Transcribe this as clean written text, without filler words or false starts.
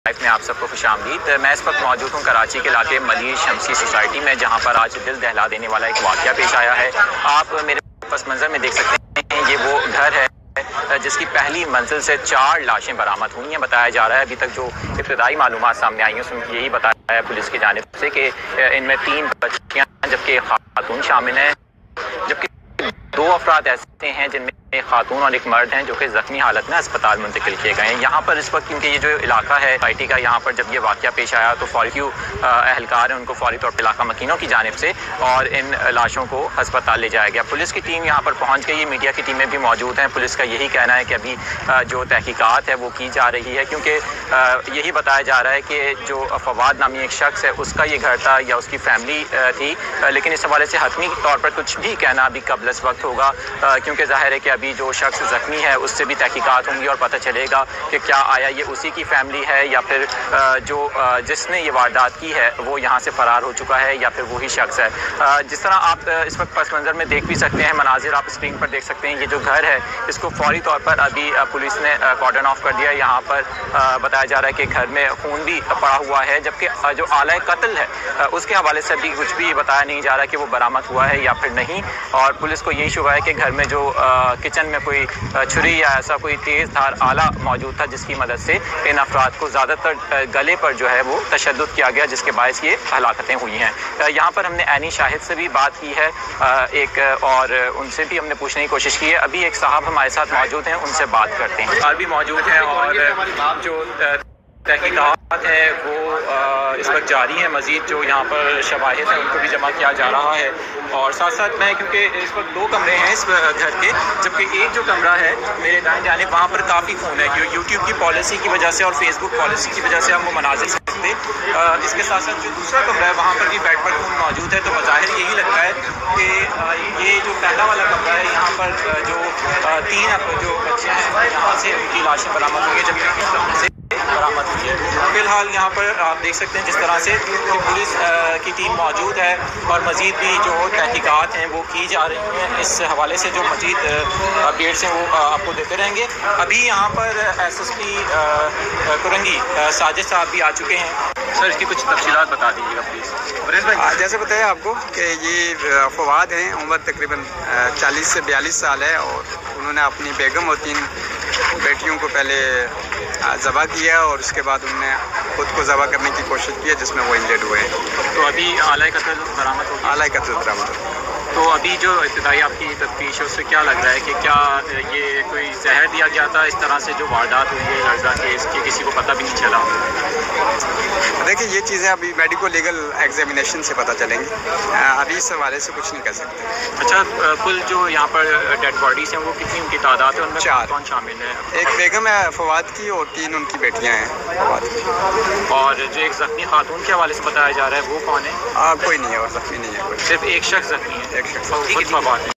میں آپ سب کو خوشامدید۔ میں اس وقت موجود ہوں کراچی کے علاقے ملیح شمسی سوسائٹی میں، جہاں پر آج دل دہلا دینے والا ایک واقعہ پیش آیا ہے۔ آپ میرے پس منظر میں دیکھ سکتے ہیں، یہ وہ گھر ہے جس کی پہلی منزل سے 4 لاشیں برآمد ہوئی ہیں۔ بتایا جا رہا ہے، ابھی تک جو ابتدائی معلومات سامنے آئی ہیں اس میں یہی بتایا ہے پولیس کی جانب سے کہ ان میں 3 بچیاں جبکہ ایک خاتون شامل ہیں، جبکہ 2 افراد ایسے ہیں جن میں ایک خاتون اور ایک مرد ہیں جو کہ زخمی حالت میں اسپتال منتقل کیے گئے ہیں۔ یہاں پر اس وقت کیونکہ یہ جو علاقہ ہے سوسائٹی کا، یہاں پر جب یہ واقعہ پیش آیا تو فوری اہلکار ہیں ان کو فوری طور پر علاقہ مکینوں کی جانب سے اور ان لاشوں کو ہسپتال لے جایا گیا۔ پولیس کی ٹیم یہاں پر پہنچ گئی، میڈیا کی ٹیمیں بھی موجود ہیں۔ پولیس کا یہی کہنا ہے کہ ابھی جو تحقیقات ہے وہ کی جا رہی ہے، کیونکہ یہی بتایا جا رہا ہے کہ جو فواد نامی ایک شخص ہے اس کا یہ گھر تھا یا اس کی فیملی تھی، لیکن اس حوالے سے حتمی طور پر کچھ بھی کہنا ابھی قبل اس وقت ہوگا، کیونکہ ظاہر ہے کہ ابھی جو شخص زخمی ہے اس سے بھی تحقیقات ہوں گی اور پتہ چلے گا کہ کیا آیا یہ اسی کی فیملی ہے یا پھر جو جس نے یہ واردات کی ہے وہ یہاں سے فرار ہو چکا ہے یا پھر وہی شخص ہے۔ جس طرح آپ اس وقت پس منظر میں دیکھ بھی سکتے ہیں، مناظر آپ اسکرین پر دیکھ سکتے ہیں، یہ جو گھر ہے اس کو فوری طور پر ابھی پولیس نے کارڈن آف کر دیا ہے۔ یہاں پر بتایا جا رہا ہے کہ گھر میں خون بھی پڑا ہوا ہے، جبکہ جو آلہ قتل ہے اس کے حوالے سے بھی کچھ بھی بتایا نہیں جا رہا کہ وہ برآمد ہوا ہے یا پھر نہیں، اور پولیس کو یہی شبہ ہے کہ گھر میں جو کچن میں کوئی چھری یا ایسا کوئی تیز دھار آلہ موجود تھا جس کی مدد سے ان افراد کو زیادہ تر گلے پر جو ہے وہ تشدد کیا گیا، جس کے باعث یہ ہلاکتیں ہوئی ہیں۔ یہاں پر ہم نے عینی شاہد سے بھی بات کی ہے ایک، اور ان سے بھی ہم نے پوچھنے کی کوشش کی ہے۔ ابھی ایک صاحب ہمارے ساتھ موجود ہیں، ان سے بات کرتے ہیں۔ اور بھی موجود ہیں اور جو تحقیقات ہیں وہ اس وقت جاری ہیں، مزید جو یہاں پر شواہد ہیں ان کو بھی جمع کیا جا رہا ہے، اور ساتھ ساتھ میں کیونکہ اس وقت 2 کمرے ہیں اس گھر کے، جبکہ ایک جو کمرہ ہے میرے دائیں جانب وہاں پر کافی خون ہے، یوٹیوب کی پالیسی کی وجہ سے اور فیس بک پالیسی کی وجہ سے ہم وہ مناظر سکتے۔ اس کے ساتھ ساتھ جو دوسرا کمرہ ہے وہاں پر بھی بیڈ پر خون موجود ہے، تو بظاہر یہی لگتا ہے کہ یہ جو پہلا والا کمرہ ہے یہاں پر جو 3 جو بچے ہیں یہاں سے ان کی لاشیں برآمد ہوئی ہیں، جبکہ اس کمرے سے برآمد ہوئی ہے۔ فی الحال یہاں پر آپ دیکھ سکتے ہیں جس طرح سے پولیس کی ٹیم موجود ہے اور مزید بھی جو تحقیقات ہیں وہ کی جا رہی ہیں۔ اس حوالے سے جو مزید اپڈیٹس ہیں وہ آپ کو دیتے رہیں گے۔ ابھی یہاں پر SSP کرنگی ساجد صاحب بھی آ چکے ہیں۔ سر اس کی کچھ تفصیلات بتا دیجیے گا پلیز۔ جیسے بتایا آپ کو کہ یہ فواد ہیں، عمر تقریباً 40 سے 42 سال ہے، اور انہوں نے اپنی بیگم اور 3 بیٹیوں کو پہلے ذبح کیا اور اس کے بعد انہوں نے خود کو ذبح کرنے کی کوشش کی ہے، جس میں وہ انجرڈ ہوئے ہیں۔ تو ابھی آلہ قتل برآمد ہو گیا؟ آلہ قتل برآمد ہو گیا۔ تو ابھی جو ابتدائی آپ کی تفتیش ہے اس سے کیا لگ رہا ہے کہ کیا یہ کوئی زہر دیا گیا تھا؟ اس طرح سے جو واردات ہوئی ہے لڑکا کہ اس کی کسی کو پتہ بھی نہیں چلا؟ دیکھیں یہ چیزیں ابھی میڈیکو لیگل ایگزامینیشن سے پتہ چلیں گی، ابھی اس حوالے سے کچھ نہیں کہہ سکتے۔ اچھا، کل جو یہاں پر ڈیڈ باڈیز ہیں وہ کتنی ان کی تعداد ہے؟ ان میں 4 کون شامل ہے؟ ایک بیگم ہے فواد کی اور 3 ان کی بیٹیاں ہیں فواد کی۔ اور جو ایک زخمی خاتون کے حوالے سے بتایا جا رہا ہے وہ کون ہے؟ کوئی نہیں ہے اور زخمی نہیں ہے کوئی، صرف ایک شخص زخمی ہے، ایک شخص۔ خود فواد ہے۔